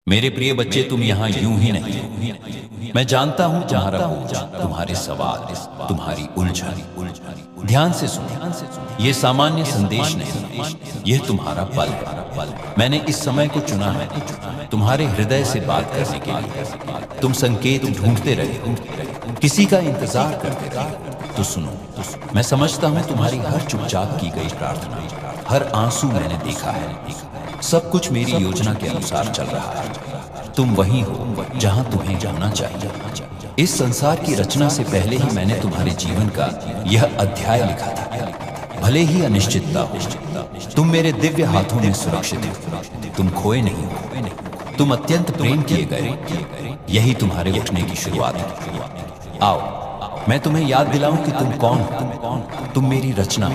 मेरे प्रिय बच्चे, तुम यहाँ यूं ही नहीं। मैं जानता हूँ तुम्हारा बोझ, तुम्हारे सवाल, तुम्हारी उलझन। ध्यान से सुनो, ये सामान्य संदेश नहीं, यह तुम्हारा पल है। मैंने इस समय को चुना है तुम्हारे हृदय से बात करने के लिए। तुम संकेत ढूंढते रहे हो, किसी का इंतजार करते रहे। तो सुनो, मैं समझता हूँ तुम्हारी हर चुपचाप की गई प्रार्थना, हर आंसू मैंने देखा है। सब कुछ मेरी योजना के अनुसार चल रहा है। तुम वही हो जहां तुम्हें जाना चाहिए। इस संसार की रचना से पहले ही मैंने तुम्हारे जीवन का यह अध्याय लिखा था। भले ही अनिश्चितता हो, तुम मेरे दिव्य हाथों में सुरक्षित हो। तुम खोए नहीं हो, तुम अत्यंत प्रेम किए गए। यही तुम्हारे उठने की शुरुआत है। आओ, मैं तुम्हें याद दिलाऊं कि तुम कौन हो। तुम मेरी रचना,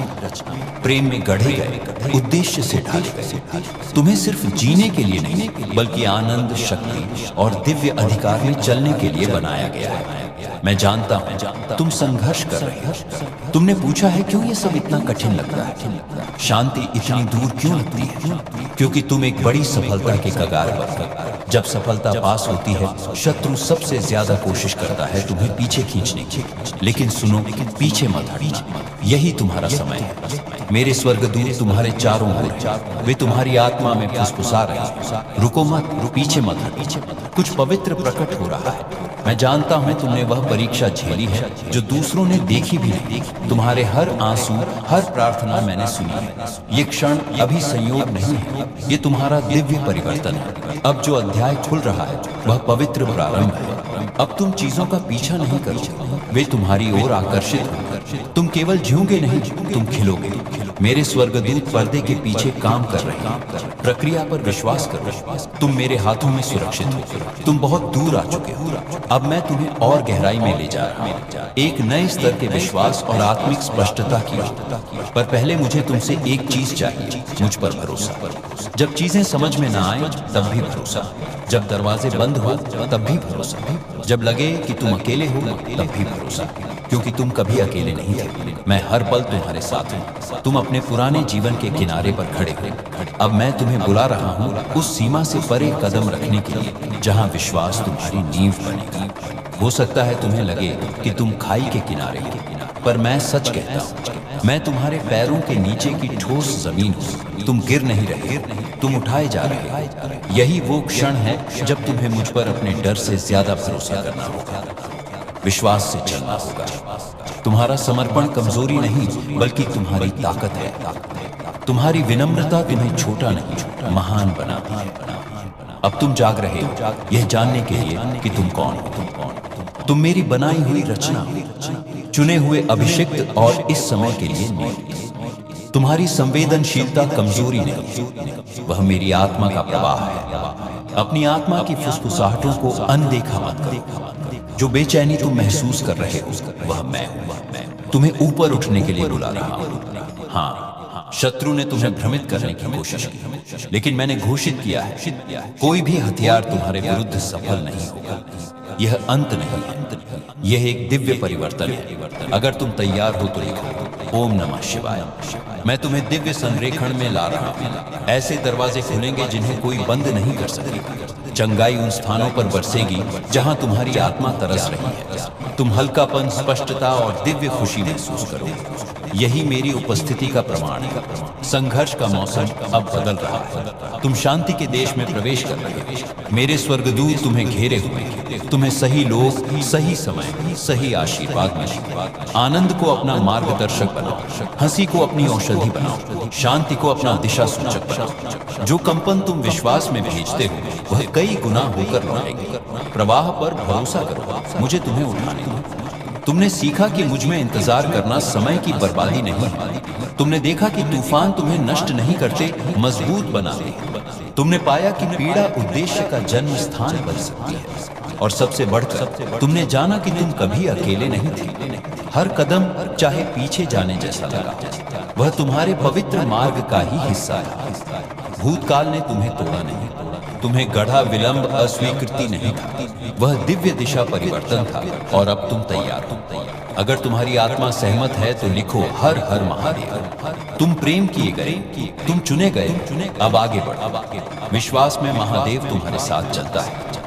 प्रेम में गढ़े गए, उद्देश्य से ढाले गए। तुम्हें सिर्फ जीने के लिए नहीं, बल्कि आनंद, शक्ति और दिव्य अधिकार में चलने के लिए बनाया गया है। मैं जानता हूं तुम संघर्ष कर रहे हो। तुमने पूछा है क्यों ये सब इतना कठिन लगता है, शांति इतनी दूर क्यों लगती है। क्योंकि तुम एक बड़ी सफलता के कगार पर हो। जब सफलता पास होती है, शत्रु सबसे ज्यादा कोशिश करता है तुम्हें पीछे खींचने की। लेकिन सुनो, पीछे मत हटना, यही तुम्हारा समय है। मेरे स्वर्गदूत तुम्हारे चारों ओर हैं, वे तुम्हारी आत्मा में फुसफुसा रहे हैं। रुको मत, पीछे मत हटो, कुछ पवित्र प्रकट हो रहा है। मैं जानता हूं तुमने वह परीक्षा झेली है जो दूसरों ने देखी भी नहीं। तुम्हारे हर आंसू, हर प्रार्थना मैंने सुनी है। ये क्षण अभी संयोग नहीं है, ये तुम्हारा दिव्य परिवर्तन है। अब जो अध्याय खुल रहा है वह पवित्र प्रारंभ है। अब तुम चीजों का पीछा नहीं करोगे, वे तुम्हारी ओर आकर्षित होंगे। तुम केवल झूठोगे नहीं, तुम खिलोगे। मेरे स्वर्गदूत पर्दे के पीछे काम कर रहे हैं। प्रक्रिया पर विश्वास करो, तुम मेरे हाथों में सुरक्षित हो। तुम बहुत दूर आ चुके हो, अब मैं तुम्हें और गहराई में ले जा रहा हूँ, एक नए स्तर के विश्वास और आत्मिक स्पष्टता की। पर पहले मुझे तुमसे एक चीज चाहिए, मुझ पर भरोसा। जब चीजें समझ में ना आए तब भी भरोसा, जब दरवाजे बंद हो तब भी भरोसा, जब लगे कि तुम अकेले हो तब भी भरोसा। क्योंकि तुम कभी अकेले नहीं थे, मैं हर पल तुम्हारे साथ हूँ। तुम अपने पुराने जीवन के किनारे पर खड़े हो। अब मैं तुम्हें बुला रहा हूँ उस सीमा से परे कदम रखने के लिए जहाँ विश्वास तुम्हारी नींव बनेगी। हो सकता है तुम्हें लगे कि तुम खाई के किनारे हो, पर मैं सच कहता हूँ, मैं तुम्हारे पैरों के नीचे की ठोस जमीन हूँ। तुम गिर नहीं रहे, तुम उठाए जा रहे हो। यही वो क्षण है जब तुम्हें मुझ पर अपने डर से ज्यादा भरोसा करना होगा, विश्वास से चलना होगा। तुम्हारा समर्पण कमजोरी नहीं, बल्कि तुम्हारी ताकत है। तुम्हारी विनम्रता तुम्हें छोटा नहीं, महान बनाती है। अब तुम जाग रहे हो यह जानने के लिए कि तुम कौन हो। तुम मेरी बनाई हुई रचना हो, चुने हुए अभिषिक्त और इस समय के लिए नियुक्त। तुम्हारी संवेदनशीलता कमजोरी नहीं, वह मेरी आत्मा का प्रवाह है। अपनी आत्मा की फुसफुसाहटों को अनदेखा मत करो। जो बेचैनी तुम महसूस कर रहे हो वह मैं हूं। तुम्हें ऊपर उठने के लिए बुला रहा हूं। हाँ, शत्रु ने तुम्हें भ्रमित करने की कोशिश की, लेकिन मैंने घोषित किया है, कोई भी हथियार तुम्हारे विरुद्ध सफल नहीं होगा। यह अंत नहीं है, यह एक दिव्य परिवर्तन है। अगर तुम तैयार हो तो लिखो, ओम नमः शिवाय। मैं तुम्हें दिव्य संरेखण में ला रहा हूँ। ऐसे दरवाजे खुलेंगे जिन्हें कोई बंद नहीं कर सकेगा। चंगाई उन स्थानों पर बरसेगी जहां तुम्हारी आत्मा तरस रही है। तुम हल्कापन, स्पष्टता और दिव्य खुशी महसूस करोगे। यही मेरी उपस्थिति का प्रमाण है। संघर्ष का मौसम अब बदल रहा है। तुम शांति के देश में प्रवेश कर रहे हो। मेरे स्वर्गदूत तुम्हें घेरे हुए हैं। तुम्हें सही लोग, सही समय, सही आशीर्वाद मिले। आनंद को अपना मार्गदर्शक बनाओ, हंसी को अपनी औषधि बनाओ, शांति को अपना दिशा सूचक बनाओ। जो कंपन तुम विश्वास में भेजते हो वह कई गुना होकर लौटेंगे। प्रवाह पर भरोसा करो, मुझे तुम्हें उठाने दो। तुमने सीखा कि मुझ में इंतजार करना समय की बर्बादी नहीं है। तुमने देखा कि तूफान तुम्हें नष्ट नहीं करते, मजबूत बनाते। तुमने पाया कि पीड़ा उद्देश्य का जन्म स्थान बन सकती है। और सबसे बढ़कर तुमने जाना कि तुम कभी अकेले नहीं थे। हर कदम चाहे पीछे जाने जैसा लगा, वह तुम्हारे पवित्र मार्ग का ही हिस्सा है। भूतकाल ने तुम्हें तोड़ा नहीं, तुम्हें गढ़ा विलंब अस्वीकृति नहीं था, वह दिव्य दिशा परिवर्तन था। और अब तुम तैयार हो। अगर तुम्हारी आत्मा सहमत है तो लिखो हर हर महादेव। तुम प्रेम किए गए, तुम चुने गए, अब आगे बढ़ो। विश्वास में महादेव तुम्हारे साथ चलता है।